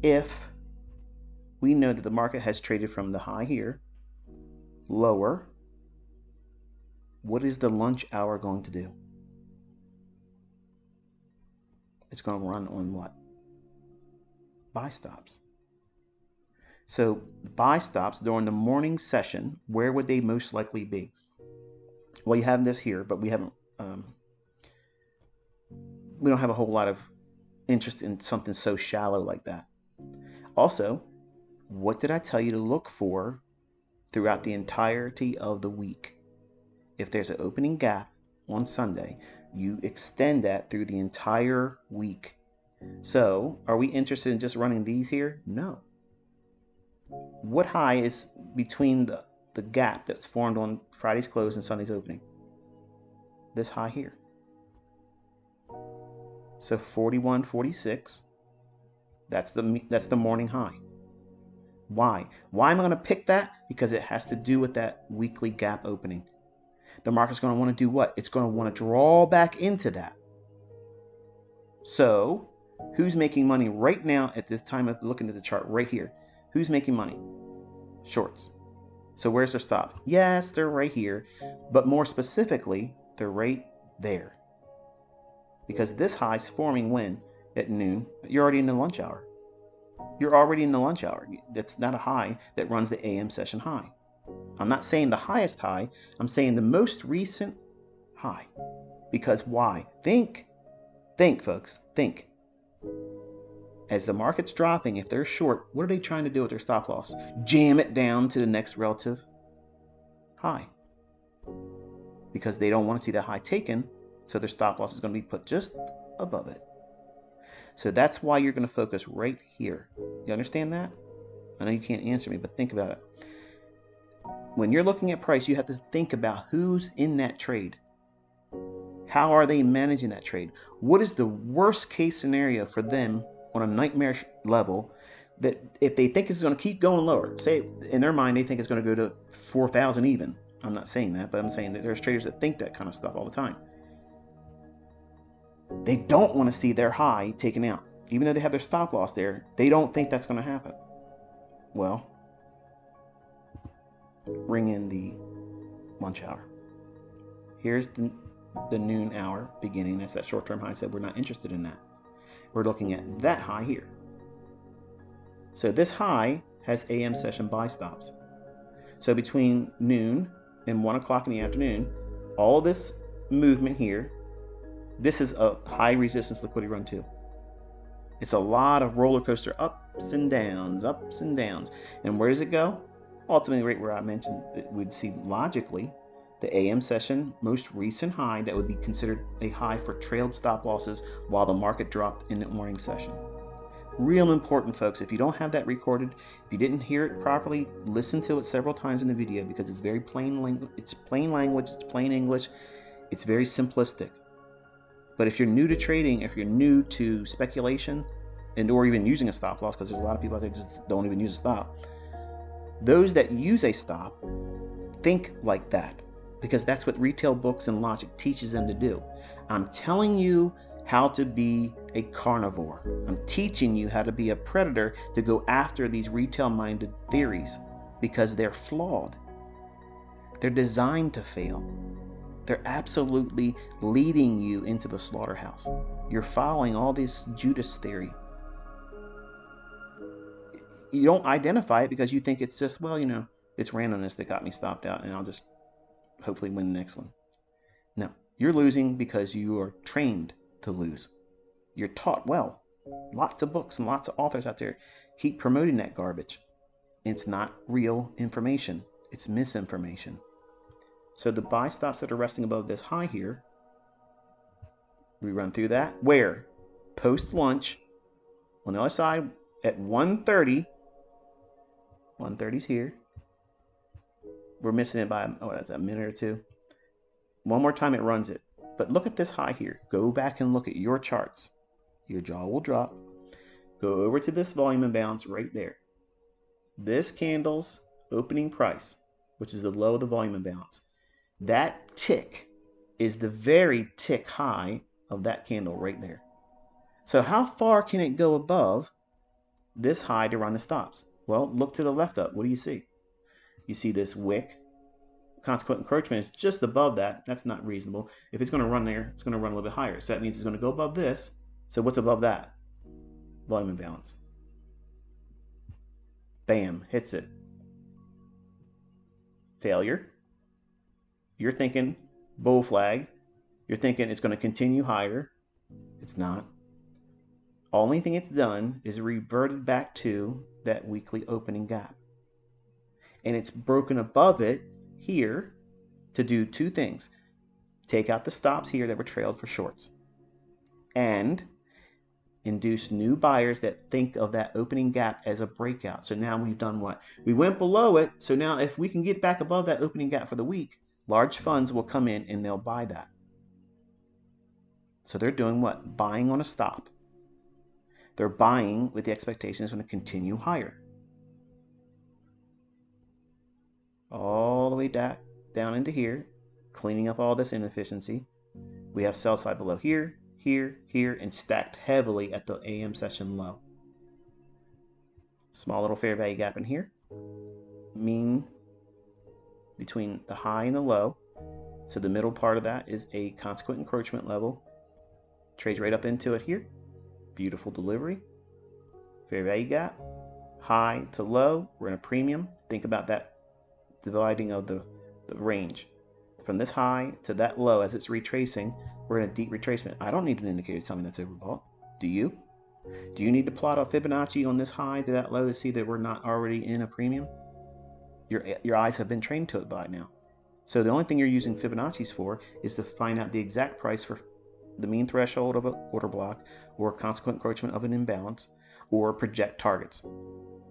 if we know that the market has traded from the high here, lower, what is the lunch hour going to do? It's going to run on what? Buy stops. So buy stops during the morning session, where would they most likely be? Well, you have this here, but we don't have a whole lot of interest in something so shallow like that. Also, what did I tell you to look for throughout the entirety of the week? If there's an opening gap on Sunday, you extend that through the entire week. So, are we interested in just running these here? No. What high is between the gap that's formed on Friday's close and Sunday's opening? This high here. So 41.46. That's the morning high. Why? Why am I going to pick that? Because it has to do with that weekly gap opening. The market's going to want to do what? It's going to want to draw back into that. So, who's making money right now at this time of looking at the chart right here? Who's making money? Shorts. So where's their stop? Yes, they're right here, but more specifically, they're right there. Because this high is forming when? At noon. You're already in the lunch hour. You're already in the lunch hour. That's not a high that runs the AM session high. I'm not saying the highest high. I'm saying the most recent high. Because why? Think, folks, think. As the market's dropping, if they're short, what are they trying to do with their stop loss? Jam it down to the next relative high. Because they don't want to see the high taken, so their stop loss is going to be put just above it. So that's why you're going to focus right here. You understand that? I know you can't answer me, but think about it. When you're looking at price, you have to think about who's in that trade. How are they managing that trade? What is the worst case scenario for them on a nightmare level that if they think it's going to keep going lower, say in their mind they think it's going to go to 4,000 even. I'm not saying that, but I'm saying that there's traders that think that kind of stuff all the time. They don't want to see their high taken out. Even though they have their stop loss there, they don't think that's going to happen. Well, ring in the lunch hour. Here's the noon hour beginning. That's that short-term high. I said we're not interested in that. We're looking at that high here. So this high has AM session buy stops. So between noon and 1 o'clock in the afternoon, all this movement here, this is a high resistance liquidity run too. It's a lot of roller coaster ups and downs, ups and downs. And where does it go? Ultimately, right where I mentioned that we'd see logically the AM session most recent high that would be considered a high for trailed stop losses while the market dropped in the morning session. Real important, folks. If you don't have that recorded, if you didn't hear it properly, listen to it several times in the video because it's very plain language. It's plain language. It's plain English. It's very simplistic. But if you're new to trading, if you're new to speculation, and or even using a stop loss, because there's a lot of people out there just don't even use a stop. Those that use a stop think like that because that's what retail books and logic teaches them to do. I'm telling you how to be a carnivore. I'm teaching you how to be a predator to go after these retail-minded theories because they're flawed. They're designed to fail. They're absolutely leading you into the slaughterhouse. You're following all this Judas theory. You don't identify it because you think it's just, well, it's randomness that got me stopped out and I'll just hopefully win the next one. No, you're losing because you are trained to lose. You're taught well. Lots of books and lots of authors out there keep promoting that garbage. It's not real information. It's misinformation. So the buy stops that are resting above this high here, we run through that. Where? Post lunch on the other side at 1:30. 1:30's here. We're missing it by that's a minute or two. One more time it runs it. But look at this high here. Go back and look at your charts. Your jaw will drop. Go over to this volume imbalance right there. This candle's opening price, which is the low of the volume imbalance. That tick is the very tick high of that candle right there. So how far can it go above this high to run the stops. Well, look to the left up. What do you see? You see this wick. Consequent encroachment is just above that. That's not reasonable. If it's going to run there, it's going to run a little bit higher. So that means it's going to go above this. So what's above that? Volume imbalance. Bam, hits it. Failure. You're thinking bull flag. You're thinking it's going to continue higher. It's not. Only thing it's done is reverted back to that weekly opening gap. And it's broken above it here to do two things. Take out the stops here that were trailed for shorts. And induce new buyers that think of that opening gap as a breakout. So now we've done what? We went below it. So now if we can get back above that opening gap for the week, large funds will come in and they'll buy that. So they're doing what? Buying on a stop. They're buying with the expectation it's going to continue higher. All the way down into here, cleaning up all this inefficiency. We have sell side below here, here, here, and stacked heavily at the AM session low. Small little fair value gap in here. Mean between the high and the low. So the middle part of that is a consequent encroachment level. Trades right up into it here. Beautiful delivery. Fair value gap. High to low. We're in a premium. Think about that dividing of the range. From this high to that low as it's retracing, we're in a deep retracement. I don't need an indicator to tell me that's overbought. Do you? Do you need to plot a Fibonacci on this high to that low to see that we're not already in a premium? Your eyes have been trained to it by now. So the only thing you're using Fibonacci's for is to find out the exact price for the mean threshold of an order block or consequent encroachment of an imbalance or project targets.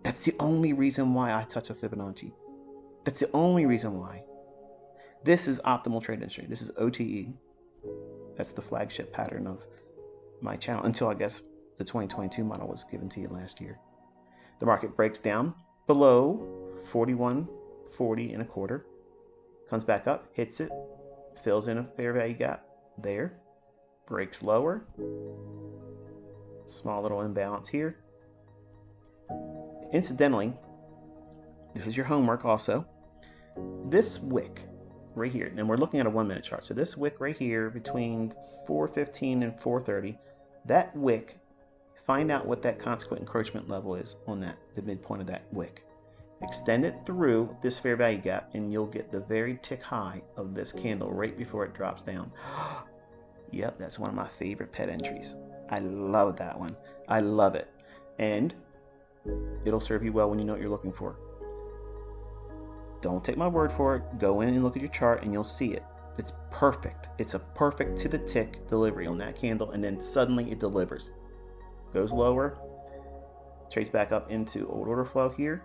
That's the only reason why I touch a Fibonacci. That's the only reason why. This is optimal trade industry. This is OTE. That's the flagship pattern of my channel until I guess the 2022 model was given to you last year. The market breaks down below 41.40 and a quarter, comes back up, hits it, fills in a fair value gap there, breaks lower, small little imbalance here. Incidentally, this is your homework also. This wick right here, and we're looking at a 1 minute chart. So this wick right here between 4:15 and 4:30, that wick, find out what that consequent encroachment level is on that, the midpoint of that wick. Extend it through this fair value gap and you'll get the very tick high of this candle right before it drops down. Yep, that's one of my favorite pet entries. I love that one. I love it. And it'll serve you well when you know what you're looking for. Don't take my word for it. Go in and look at your chart and you'll see it. It's perfect. It's a perfect to the tick delivery on that candle, and then suddenly it delivers. Goes lower, trades back up into old order flow here.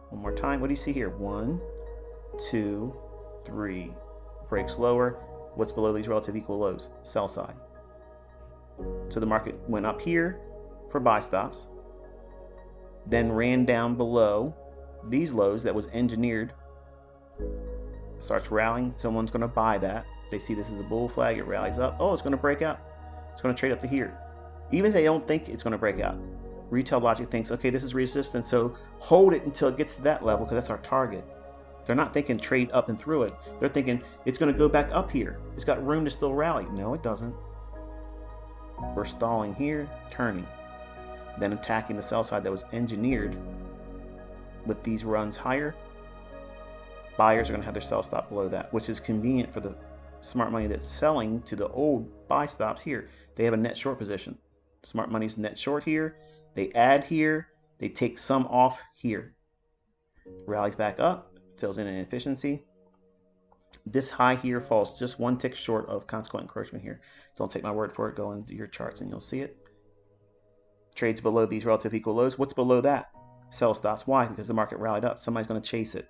One more time. What do you see here? 1, 2, 3. Breaks lower. What's below these relative equal lows? Sell side. So the market went up here for buy stops, then ran down below these lows that was engineered. Starts rallying. Someone's going to buy that. They see this is a bull flag. It rallies up. Oh, it's going to break out. It's going to trade up to here. Even if they don't think it's going to break out, retail logic thinks, okay, this is resistance, so hold it until it gets to that level because that's our target. They're not thinking trade up and through it. They're thinking it's going to go back up here. It's got room to still rally. No, it doesn't. We're stalling here, turning, then attacking the sell side that was engineered with these runs higher. Buyers are going to have their sell stop below that, which is convenient for the smart money that's selling to the old buy stops here. They have a net short position. Smart money's net short here. They add here. They take some off here. Rallies back up, fills in an inefficiency. This high here falls just one tick short of consequent encroachment here. Don't take my word for it. Go into your charts and you'll see it. Trades below these relative equal lows. What's below that? Sell stops. Why? Because the market rallied up. Somebody's going to chase it.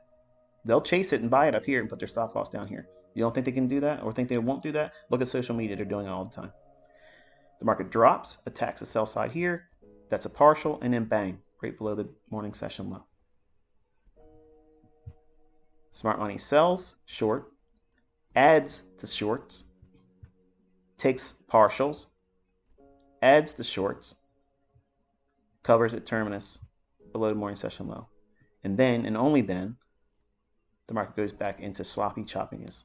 They'll chase it and buy it up here and put their stop loss down here. You don't think they can do that or think they won't do that? Look at social media. They're doing it all the time. The market drops, attacks the sell side here. That's a partial, and then bang, right below the morning session low. Smart money sells short, adds the shorts, takes partials, adds the shorts, covers at terminus, below the morning session low. And then, and only then, the market goes back into sloppy choppiness.